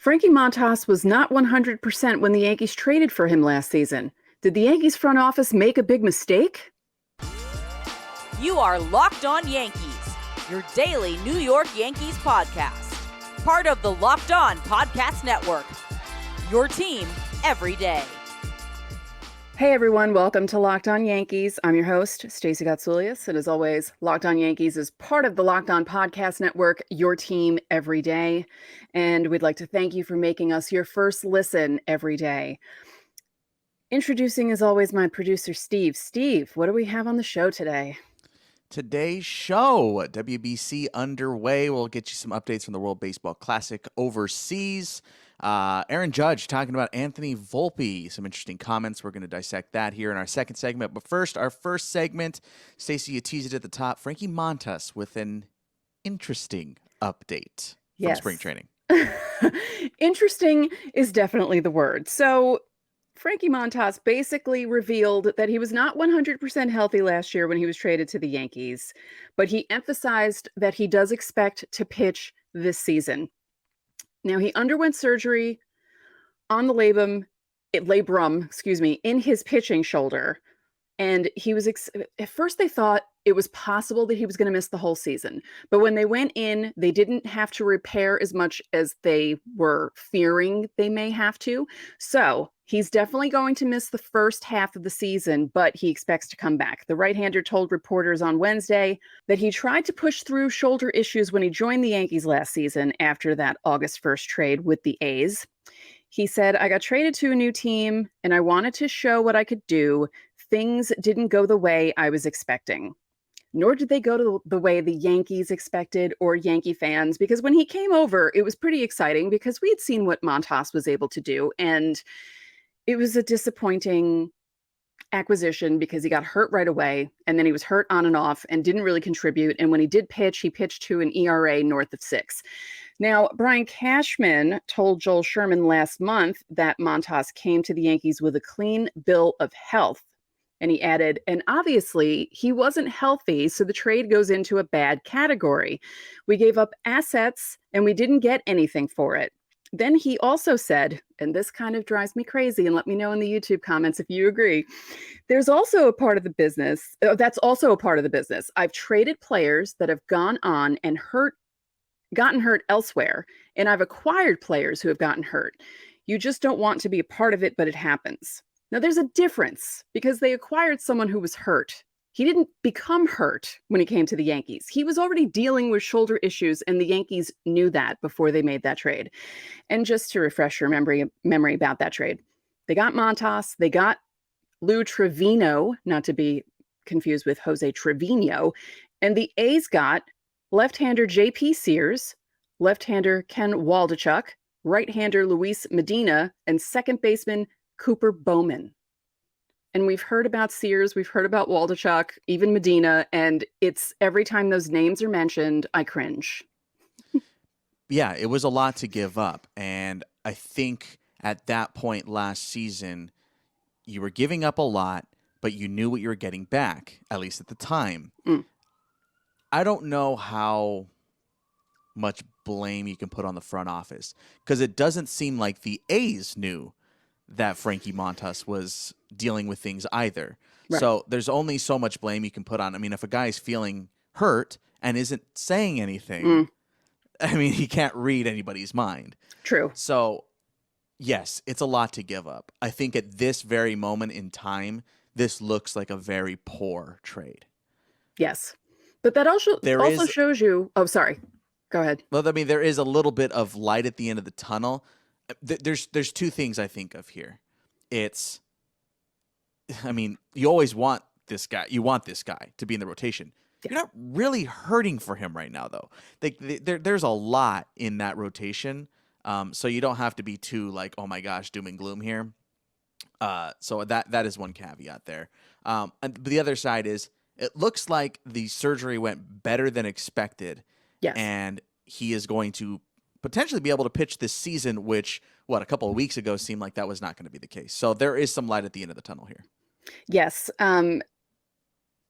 Frankie Montas was not 100% when the Yankees traded for him last season. Did the Yankees front office make a big mistake? You are Locked On Yankees, your daily New York Yankees podcast. Part of the Locked On Podcast Network. Your team every day. Hey everyone, welcome to Locked On Yankees. I'm your host, Stacey Gotsoulias, and as always, Locked On Yankees is part of the Locked On Podcast Network, your team every day. And we'd like to thank you for making us your first listen every day. Introducing, as always, my producer, Steve. Steve, what do we have on the show today? Today's show, WBC underway. We'll get you some updates from the World Baseball Classic overseas. Aaron Judge talking about Anthony Volpe. Some interesting comments. We're going to dissect that here in our second segment. But first, our first segment, Stacey, you teased it at the top. Frankie Montas with an interesting update from spring training. Interesting is definitely the word. So Frankie Montas basically revealed that he was not 100% healthy last year when he was traded to the Yankees, but he emphasized that he does expect to pitch this season. Now, he underwent surgery on the labrum, in his pitching shoulder. And he was, at first they thought it was possible that he was going to miss the whole season. But when they went in, they didn't have to repair as much as they were fearing they may have to. So he's definitely going to miss the first half of the season, but he expects to come back. The right-hander told reporters on Wednesday that he tried to push through shoulder issues when he joined the Yankees last season after that August 1st trade with the A's. He said, "I got traded to a new team and I wanted to show what I could do. Things didn't go the way I was expecting." Nor did they go the way the Yankees expected or Yankee fans, because when he came over, it was pretty exciting because we had seen what Montas was able to do. And it was a disappointing acquisition because he got hurt right away, and then he was hurt on and off and didn't really contribute. And when he did pitch, he pitched to an ERA north of 6. Now, Brian Cashman told Joel Sherman last month that Montas came to the Yankees with a clean bill of health. And he added, and obviously he wasn't healthy, so the trade goes into a bad category. We gave up assets and we didn't get anything for it. Then he also said, and this kind of drives me crazy, and let me know in the YouTube comments if you agree, there's also a part of the business, that's also a part of the business. I've traded players that have gone on and gotten hurt elsewhere, and I've acquired players who have gotten hurt. You just don't want to be a part of it, but it happens. Now, there's a difference because they acquired someone who was hurt. He didn't become hurt when he came to the Yankees. He was already dealing with shoulder issues, and the Yankees knew that before they made that trade. And just to refresh your memory about that trade, they got Montas, they got Lou Trevino, not to be confused with Jose Trevino, and the A's got left-hander J.P. Sears, left-hander Ken Waldichuk, right-hander Luis Medina, and second baseman Cooper Bowman. And we've heard about Sears, we've heard about Waldichuk, even Medina, and it's every time those names are mentioned, I cringe. Yeah, it was a lot to give up. And I think at that point last season, you were giving up a lot, but you knew what you were getting back, at least at the time. I don't know how much blame you can put on the front office, because it doesn't seem like the A's knew that Frankie Montas was dealing with things either. Right. So there's only so much blame you can put on. I mean, if a guy's feeling hurt and isn't saying anything, I mean, he can't read anybody's mind. True. So, yes, it's a lot to give up. I think at this very moment in time, this looks like a very poor trade. Yes. But that also shows you... Oh, sorry. Go ahead. Well, I mean, there is a little bit of light at the end of the tunnel. There's two things I think of here. It's, I mean, you always want this guy. You want this guy to be in the rotation. Yeah. You're not really hurting for him right now, though. There's a lot in that rotation, so you don't have to be too like, oh my gosh, doom and gloom here. So that is one caveat there. And the other side is, it looks like the surgery went better than expected. Yes. And he is going to potentially be able to pitch this season, which, a couple of weeks ago seemed like that was not going to be the case. So there is some light at the end of the tunnel here. Yes.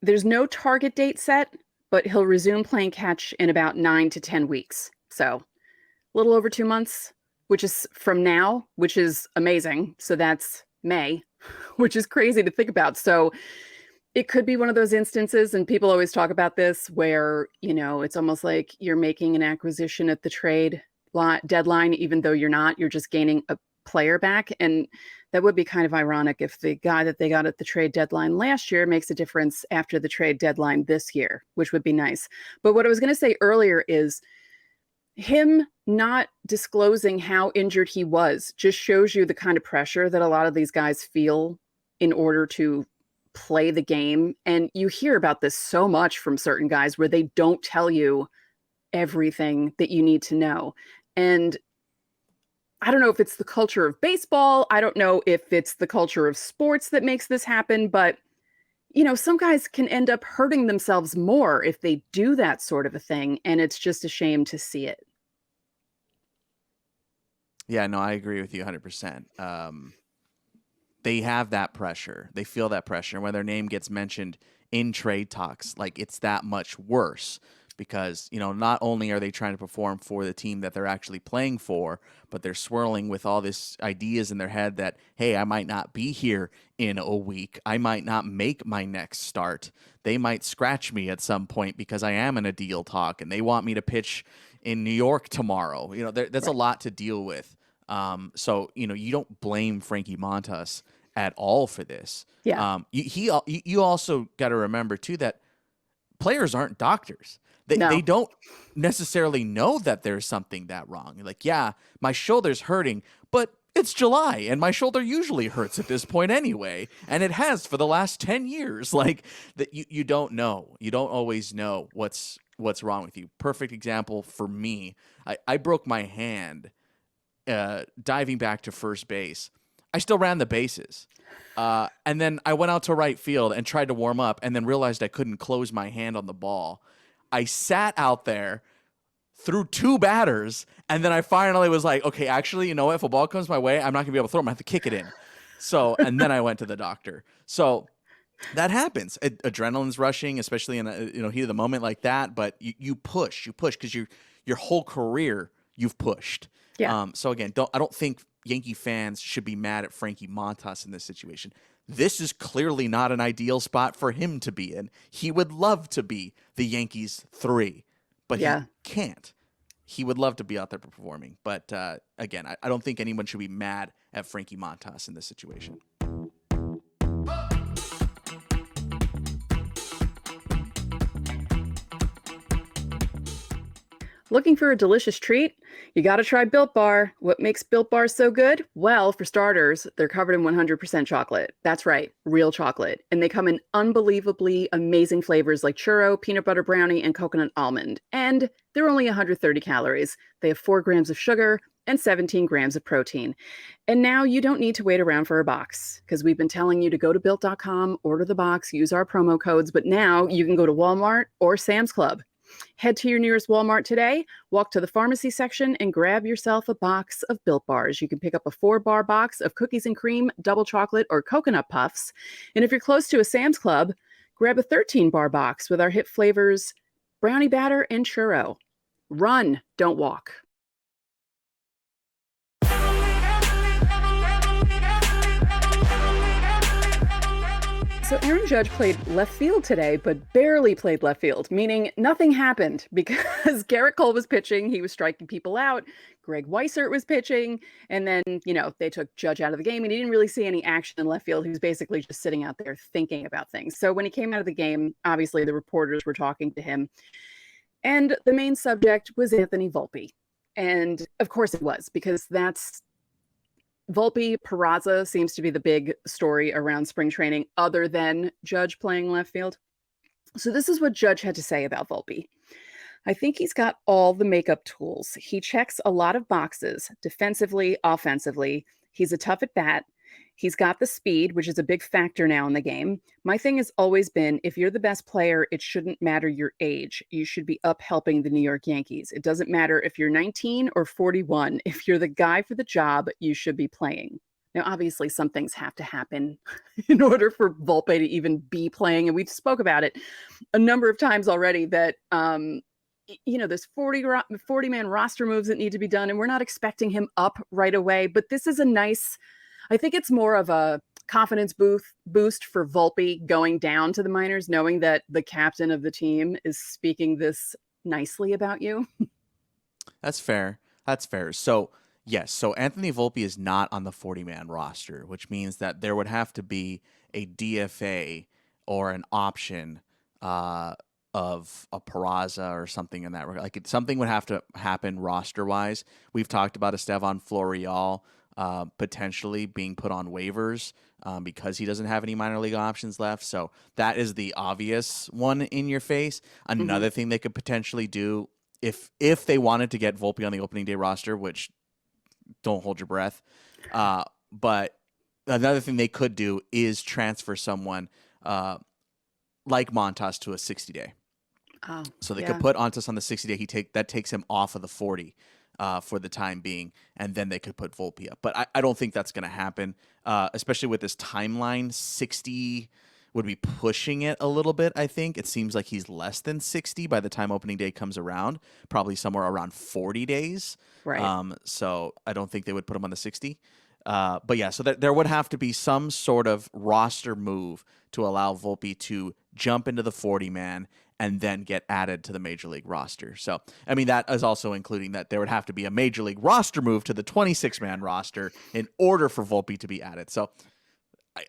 There's no target date set, but he'll resume playing catch in about 9 to 10 weeks. So a little over 2 months. which is from now, which is amazing. So that's May, which is crazy to think about. So it could be one of those instances, and people always talk about this, where, it's almost like you're making an acquisition at the trade deadline, even though you're not, you're just gaining a player back. And that would be kind of ironic if the guy that they got at the trade deadline last year makes a difference after the trade deadline this year, which would be nice. But what I was going to say earlier is him not disclosing how injured he was just shows you the kind of pressure that a lot of these guys feel in order to play the game. And you hear about this so much from certain guys where they don't tell you everything that you need to know. And I don't know if it's the culture of baseball. I don't know if it's the culture of sports that makes this happen, but some guys can end up hurting themselves more if they do that sort of a thing. And it's just a shame to see it. Yeah, no, I agree with you 100%. They have that pressure. They feel that pressure. And when their name gets mentioned in trade talks, like, it's that much worse, because, not only are they trying to perform for the team that they're actually playing for, but they're swirling with all these ideas in their head that, hey, I might not be here in a week. I might not make my next start. They might scratch me at some point because I am in a deal talk and they want me to pitch in New York tomorrow. That's a lot to deal with. So, you don't blame Frankie Montas at all for this. Yeah. You also got to remember too that players aren't doctors. No. They don't necessarily know that there's something that wrong. Like, yeah, my shoulder's hurting, but it's July and my shoulder usually hurts at this point anyway, and it has for the last 10 years. Like, that you don't know. You don't always know what's wrong with you. Perfect example for me. I broke my hand diving back to first base. I still ran the bases. And then I went out to right field and tried to warm up, and then realized I couldn't close my hand on the ball. I sat out there threw 2 batters, and then I finally was like, okay, actually, if a ball comes my way, I'm not gonna be able to throw them. I have to kick it in. So, and then I went to the doctor. So that happens. Adrenaline's rushing, especially in a heat of the moment like that. But you push because your whole career you've pushed. Yeah. So again, I don't think Yankee fans should be mad at Frankie Montas in this situation. This is clearly not an ideal spot for him to be in. He would love to be the Yankees 3, but he can't. He would love to be out there performing. But again, I don't think anyone should be mad at Frankie Montas in this situation. Looking for a delicious treat? You got to try Built Bar. What makes Built Bar so good? Well, for starters, they're covered in 100% chocolate. That's right, real chocolate. And they come in unbelievably amazing flavors like churro, peanut butter brownie, and coconut almond. And they're only 130 calories. They have 4 grams of sugar and 17 grams of protein. And now you don't need to wait around for a box, because we've been telling you to go to Built.com, order the box, use our promo codes, but now you can go to Walmart or Sam's Club. Head to your nearest Walmart today, walk to the pharmacy section, and grab yourself a box of Built Bars. You can pick up a 4-bar box of cookies and cream, double chocolate, or coconut puffs. And if you're close to a Sam's Club, grab a 13-bar box with our hit flavors, brownie batter and churro. Run, don't walk. So Aaron Judge played left field today, but barely played left field, meaning nothing happened because Garrett Cole was pitching. He was striking people out. Greg Weissert was pitching. And then, they took Judge out of the game, and he didn't really see any action in left field. He was basically just sitting out there thinking about things. So when he came out of the game, obviously the reporters were talking to him. And the main subject was Anthony Volpe. And of course it was, because that's Volpe. Peraza seems to be the big story around spring training, other than Judge playing left field. So this is what Judge had to say about Volpe. I think he's got all the makeup tools. He checks a lot of boxes, defensively, offensively. He's a tough at bat. He's got the speed, which is a big factor now in the game. My thing has always been, if you're the best player, it shouldn't matter your age. You should be up helping the New York Yankees. It doesn't matter if you're 19 or 41. If you're the guy for the job, you should be playing. Now, obviously, some things have to happen in order for Volpe to even be playing. And we've spoke about it a number of times already that there's 40-man roster moves that need to be done, and we're not expecting him up right away. But this is a nice, I think it's more of a confidence boost for Volpe going down to the minors, knowing that the captain of the team is speaking this nicely about you. That's fair. That's fair. So, yes, so Anthony Volpe is not on the 40-man roster, which means that there would have to be a DFA or an option of a Peraza or something in that regard. Like something would have to happen roster-wise. We've talked about Estevan Florial potentially being put on waivers because he doesn't have any minor league options left. So that is the obvious one in your face. Another thing they could potentially do if they wanted to get Volpe on the opening day roster, which don't hold your breath. But another thing they could do is transfer someone like Montas to a 60-day. Oh, So they could put Montas on the 60-day. That takes him off of the 40 for the time being, and then they could put Volpe up. But I don't think that's going to happen, especially with this timeline. 60 would be pushing it a little bit, I think. It seems like he's less than 60 by the time opening day comes around, probably somewhere around 40 days. right. So I don't think they would put him on the 60. But yeah, so there would have to be some sort of roster move to allow Volpe to jump into the 40-man and then get added to the Major League roster. So, I mean, that is also including that there would have to be a Major League roster move to the 26-man roster in order for Volpe to be added. So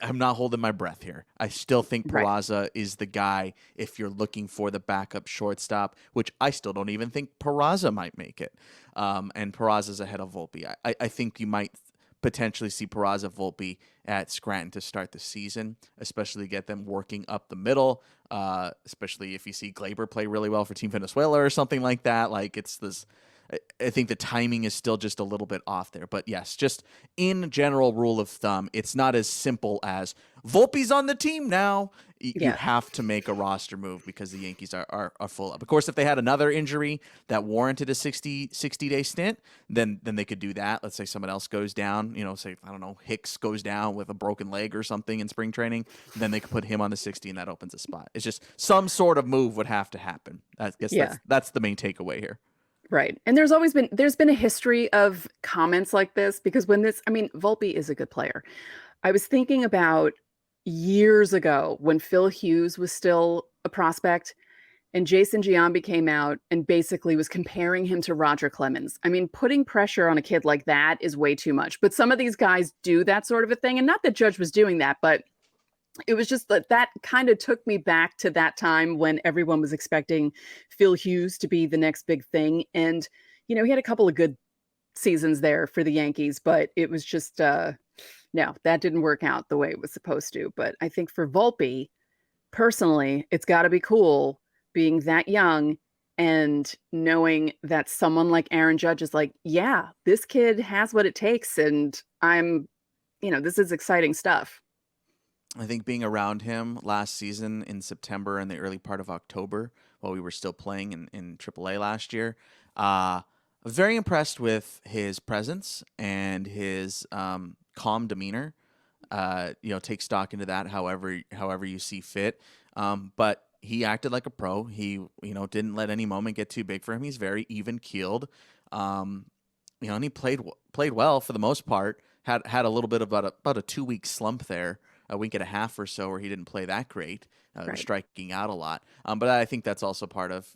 I'm not holding my breath here. I still think Right. Peraza is the guy if you're looking for the backup shortstop, which I still don't even think Peraza might make it. And Peraza's ahead of Volpe. I think you might potentially see Peraza Volpe at Scranton to start the season, especially get them working up the middle, especially if you see Glaber play really well for Team Venezuela or something like that. Like it's this, I think the timing is still just a little bit off there. But yes, just in general rule of thumb, it's not as simple as Volpe's on the team now. You Yeah. have to make a roster move because the Yankees are full up. Of course, if they had another injury that warranted a 60-day stint, then they could do that. Let's say someone else goes down, say, I don't know, Hicks goes down with a broken leg or something in spring training, then they could put him on the 60 and that opens a spot. It's just some sort of move would have to happen. I guess Yeah. that's the main takeaway here. Right. And there's been a history of comments like this because Volpe is a good player. I was thinking about years ago when Phil Hughes was still a prospect and Jason Giambi came out and basically was comparing him to Roger Clemens. I mean, putting pressure on a kid like that is way too much. But some of these guys do that sort of a thing. And not that Judge was doing that, but it was just that kind of took me back to that time when everyone was expecting Phil Hughes to be the next big thing. And, he had a couple of good seasons there for the Yankees, but it was just, no, that didn't work out the way it was supposed to. But I think for Volpe, personally, it's got to be cool being that young and knowing that someone like Aaron Judge is like, yeah, this kid has what it takes. And this is exciting stuff. I think being around him last season in September and the early part of October while we were still playing in AAA last year, I was very impressed with his presence and his calm demeanor. Take stock into that however you see fit. But he acted like a pro. He didn't let any moment get too big for him. He's very even keeled. And he played well for the most part. Had a little bit of about a 2-week slump there. A week and a half or so where he didn't play that great, Right. striking out a lot. But I think that's also part of,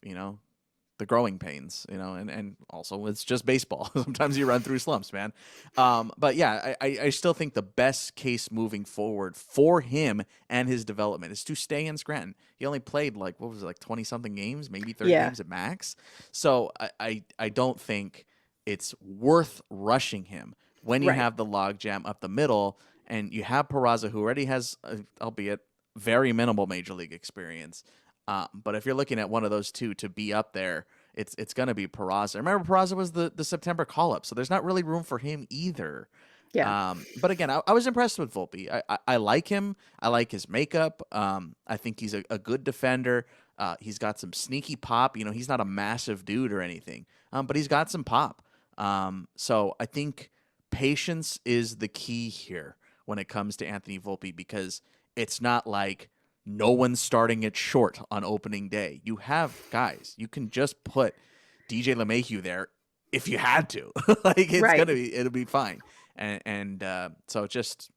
the growing pains, and also it's just baseball. Sometimes you run through slumps, man. But yeah, I still think the best case moving forward for him and his development is to stay in Scranton. He only played 20-something games, maybe 30 Yeah. games at max. So I don't think it's worth rushing him when you Right. have the logjam up the middle. And you have Peraza, who already has, albeit very minimal major league experience. But if you're looking at one of those two to be up there, it's going to be Peraza. Remember, Peraza was the September call-up, so there's not really room for him either. Yeah. But again, I was impressed with Volpe. I like him. I like his makeup. I think he's a good defender. He's got some sneaky pop. He's not a massive dude or anything, but he's got some pop. So I think patience is the key here when it comes to Anthony Volpe, because it's not like no one's starting at short on opening day. You have guys. You can just put DJ LeMahieu there if you had to. Like it'll be fine. And so just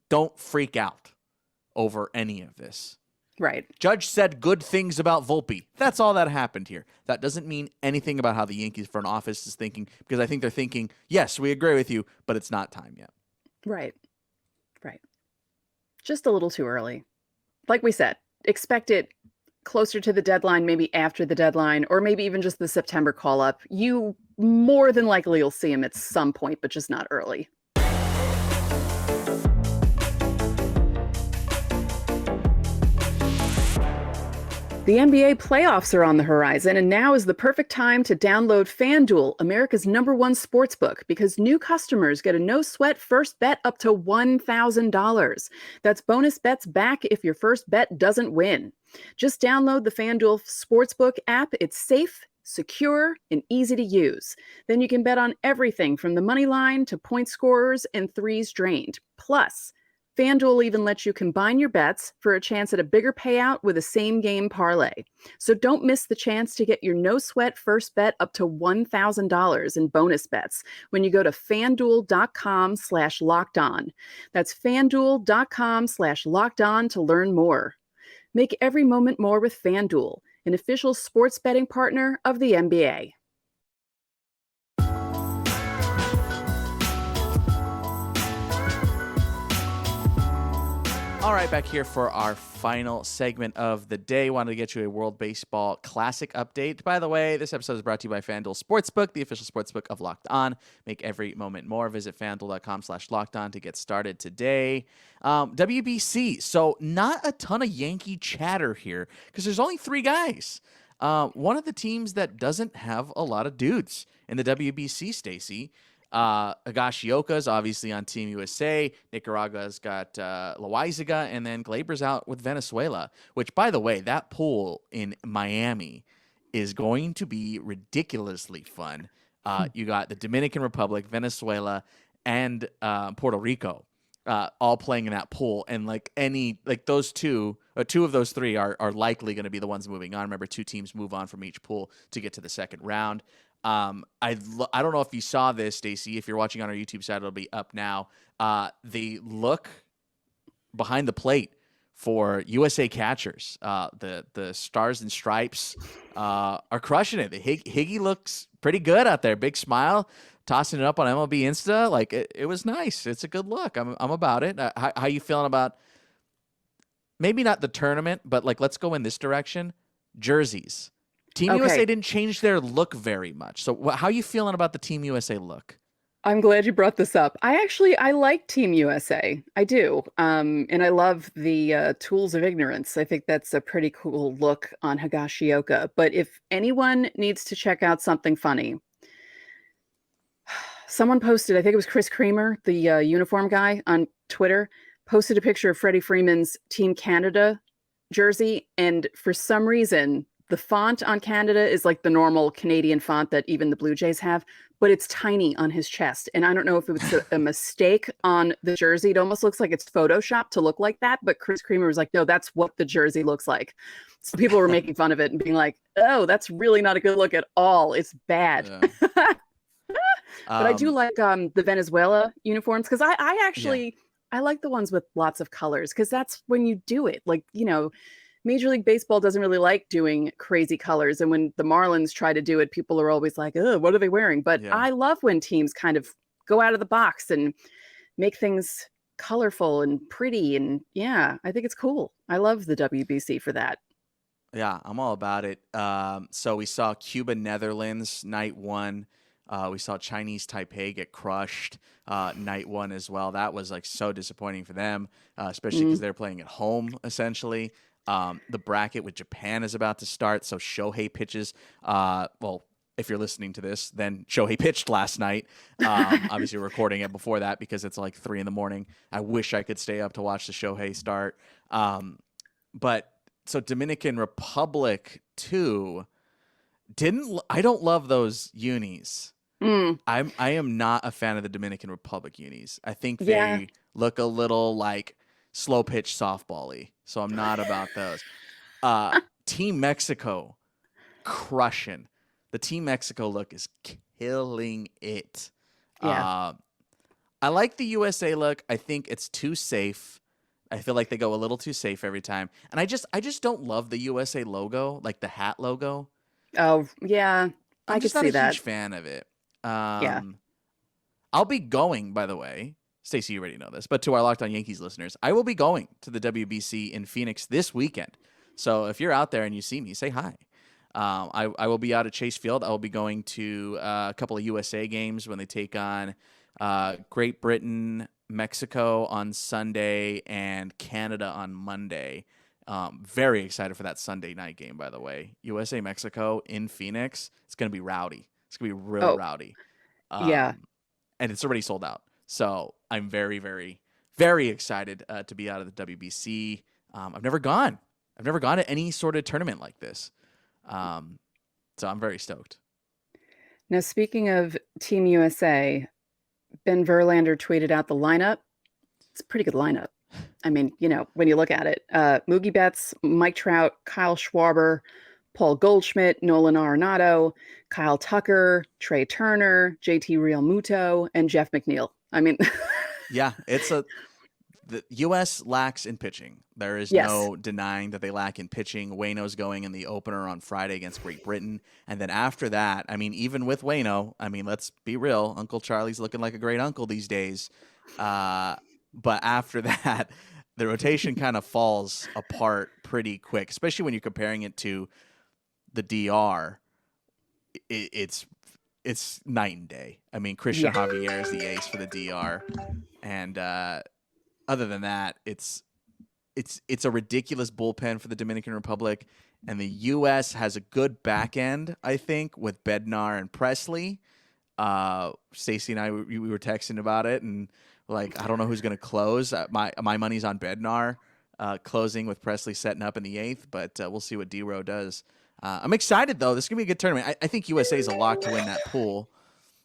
don't freak out over any of this. Right. Judge said good things about Volpe. That's all that happened here. That doesn't mean anything about how the Yankees front office is thinking, because I think they're thinking, yes, we agree with you, but it's not time yet. Right. Just a little too early. Like we said, expect it closer to the deadline, maybe after the deadline, or maybe even just the September call-up. You more than likely will see him at some point, but just not early. The NBA playoffs are on the horizon, and now is the perfect time to download FanDuel, America's #1 sportsbook, because new customers get a no-sweat first bet up to $1,000. That's bonus bets back if your first bet doesn't win. Just download the FanDuel Sportsbook app. It's safe, secure, and easy to use. Then you can bet on everything from the money line to point scorers and threes drained. Plus, FanDuel even lets you combine your bets for a chance at a bigger payout with a same-game parlay. So don't miss the chance to get your no-sweat first bet up to $1,000 in bonus bets when you go to FanDuel.com/lockedon. That's FanDuel.com/lockedon to learn more. Make every moment more with FanDuel, an official sports betting partner of the NBA. All right, back here for our final segment of the day. Wanted to get you a World Baseball Classic update. By the way, this episode is brought to you by FanDuel Sportsbook, the official sportsbook of Locked On. Make every moment more. Visit FanDuel.com/lockedon to get started today. WBC. So not a ton of Yankee chatter here because there's only 3 guys. One of the teams that doesn't have a lot of dudes in the WBC, Stacey. Higashioka's obviously on Team USA. Nicaragua's got Loaizaga, and then Glaber's out with Venezuela, which, by the way, that pool in Miami is going to be ridiculously fun. You got the Dominican Republic, Venezuela, and Puerto Rico all playing in that pool. And those two of those 3 are likely going to be the ones moving on. Remember, 2 teams move on from each pool to get to the second round. I don't know if you saw this, Stacey. If you're watching on our YouTube side, it'll be up now. The look behind the plate for USA catchers, the Stars and Stripes are crushing it. Higgy looks pretty good out there. Big smile, tossing it up on MLB Insta. Like it was nice. It's a good look. I'm about it. How you feeling about maybe not the tournament, but let's go in this direction. Jerseys. Team USA didn't change their look very much. So how are you feeling about the Team USA look? I'm glad you brought this up. I like Team USA. I do. And I love the Tools of Ignorance. I think that's a pretty cool look on Higashioka. But if anyone needs to check out something funny, someone posted, I think it was Chris Creamer, the uniform guy on Twitter, posted a picture of Freddie Freeman's Team Canada jersey. And for some reason, the font on Canada is like the normal Canadian font that even the Blue Jays have, but it's tiny on his chest. And I don't know if it was a mistake on the jersey. It almost looks like it's Photoshopped to look like that. But Chris Creamer was like, no, that's what the jersey looks like. So people were making fun of it and being like, oh, that's really not a good look at all. It's bad. Yeah. But I do like the Venezuela uniforms because I actually like the ones with lots of colors because that's when you do it. Major League Baseball doesn't really like doing crazy colors. And when the Marlins try to do it, people are always like, oh, what are they wearing? But I love when teams kind of go out of the box and make things colorful and pretty. And I think it's cool. I love the WBC for that. Yeah, I'm all about it. So we saw Cuba, Netherlands, night 1. We saw Chinese Taipei get crushed night 1 as well. That was so disappointing for them, especially because they're playing at home, essentially. The bracket with Japan is about to start, so Shohei pitches. If you're listening to this, then Shohei pitched last night. Obviously, we're recording it before that because it's 3 a.m. I wish I could stay up to watch the Shohei start. But so Dominican Republic too. I don't love those unis. I am not a fan of the Dominican Republic unis. I think they look a little slow pitch softball-y, so I'm not about those. Team Mexico crushing. The Team Mexico look is killing it. Yeah. I like the USA look. I think it's too safe. I feel like they go a little too safe every time. And I just don't love the USA logo, like the hat logo. Oh, yeah. I I'm could just not a see that. huge fan of it. Yeah. I'll be going, by the way. Stacey, you already know this, but to our Locked On Yankees listeners, I will be going to the WBC in Phoenix this weekend. So if you're out there and you see me, say hi. I will be out at Chase Field. I will be going to a couple of USA games when they take on Great Britain, Mexico on Sunday, and Canada on Monday. Very excited for that Sunday night game, by the way. USA Mexico in Phoenix. It's going to be rowdy. It's going to be real Oh, rowdy. yeah. And it's already sold out. So I'm very, very, very excited to be out of the WBC. I've never gone. I've never gone to any sort of tournament like this. So I'm very stoked. Now, speaking of Team USA, Ben Verlander tweeted out the lineup. It's a pretty good lineup. I mean, when you look at it, Moogie Betts, Mike Trout, Kyle Schwarber, Paul Goldschmidt, Nolan Arenado, Kyle Tucker, Trey Turner, JT Realmuto, and Jeff McNeil. I mean, yeah, the U.S. lacks in pitching. There is yes. no denying that they lack in pitching. Wayno's going in the opener on Friday against Great Britain. And then after that, I mean, even with Wayno, I mean, let's be real. Uncle Charlie's looking like a great uncle these days. But after that, the rotation kind of falls apart pretty quick, especially when you're comparing it to the DR. It's night and day. I mean, Christian Javier is the ace for the DR. And other than that, it's a ridiculous bullpen for the Dominican Republic, and the U.S. has a good back end, I think, with Bednar and Presley. Stacey and I we were texting about it, and like I don't know who's going to close. My money's on Bednar closing with Presley setting up in the 8th, but we'll see what D-Row does. I'm excited though. This is gonna be a good tournament. I think USA is a lock to win that pool.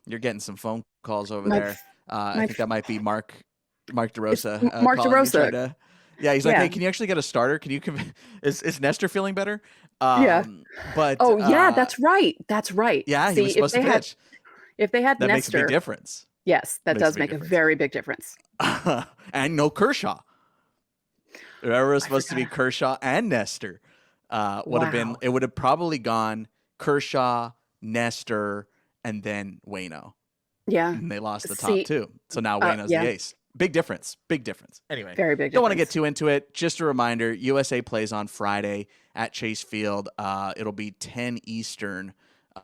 You're getting some phone calls over there. I think that might be Mark DeRosa. Mark DeRosa. Yeah, he's like, hey, can you actually get a starter? Can you? Is Nestor feeling better? Yeah. But yeah, that's right. That's right. Yeah, he was supposed to pitch. If they had that Nestor, makes a big difference. Yes, that does make a very big difference. And no Kershaw. Whoever was supposed to be Kershaw and Nestor would have been. It would have probably gone Kershaw, Nestor, and then Wayno. Yeah. And they lost the top two. So now Wayno's the ace. Big difference. Big difference. Anyway, very big difference. Don't want to get too into it. Just a reminder, USA plays on Friday at Chase Field. It'll be 10 Eastern,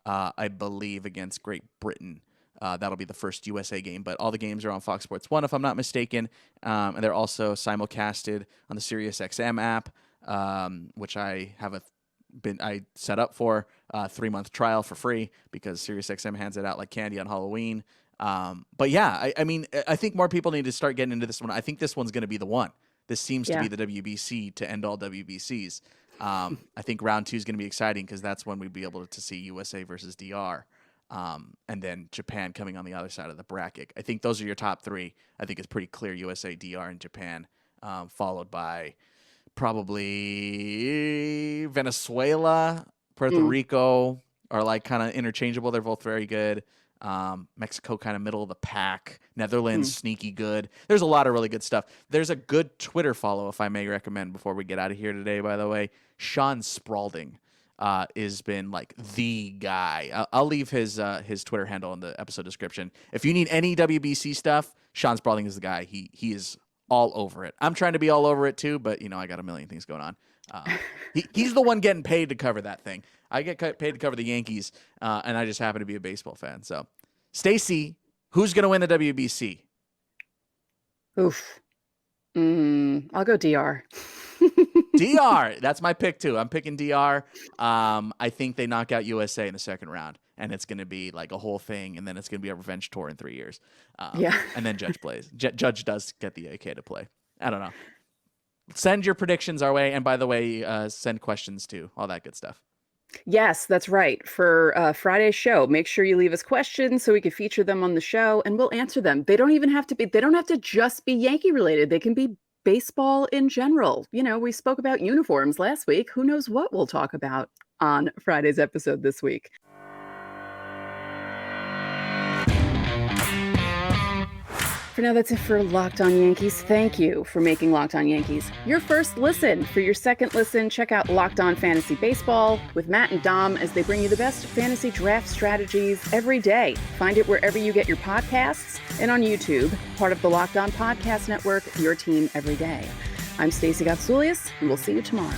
I believe, against Great Britain. That'll be the first USA game, but all the games are on Fox Sports 1, if I'm not mistaken. And they're also simulcasted on the SiriusXM app, which I have I set up for a 3-month trial for free because SiriusXM hands it out like candy on Halloween. But yeah, I mean, I think more people need to start getting into this one. I think this one's going to be the one. This seems to be the WBC to end all WBCs. I think round 2 is going to be exciting because that's when we'd be able to see USA versus DR. And then Japan coming on the other side of the bracket. I think those are your top 3. I think it's pretty clear USA, DR, and Japan, followed by probably Venezuela, Puerto Rico are like kind of interchangeable. They're both very good. Mexico kind of middle of the pack. Netherlands sneaky good. There's a lot of really good stuff. There's a good Twitter follow, if I may recommend before we get out of here today, by the way. Sean Spalding has been like the guy. I'll leave his Twitter handle in the episode description. If you need any WBC stuff, Sean Spalding is the guy. He is all over it. I'm trying to be all over it too, but I got a million things going on. He's the one getting paid to cover that thing. I get paid to cover the Yankees, and I just happen to be a baseball fan. So, Stacey, who's going to win the WBC? Oof. I'll go DR. DR. That's my pick too. I'm picking DR. I think they knock out USA in the second round, and it's going to be like a whole thing, and then it's going to be a revenge tour in 3 years. And then Judge plays. Judge does get the AK to play. I don't know. Send your predictions our way, and by the way, send questions too. All that good stuff. Yes, that's right. For Friday's show, make sure you leave us questions so we can feature them on the show, and we'll answer them. They don't even have to be. They don't have to just be Yankee related. They can be baseball in general. We spoke about uniforms last week. Who knows what we'll talk about on Friday's episode this week. For now, that's it for Locked On Yankees. Thank you for making Locked On Yankees your first listen. For your second listen, check out Locked On Fantasy Baseball with Matt and Dom as they bring you the best fantasy draft strategies every day. Find it wherever you get your podcasts and on YouTube, part of the Locked On Podcast Network, your team every day. I'm Stacey Gotsoulias, and we'll see you tomorrow.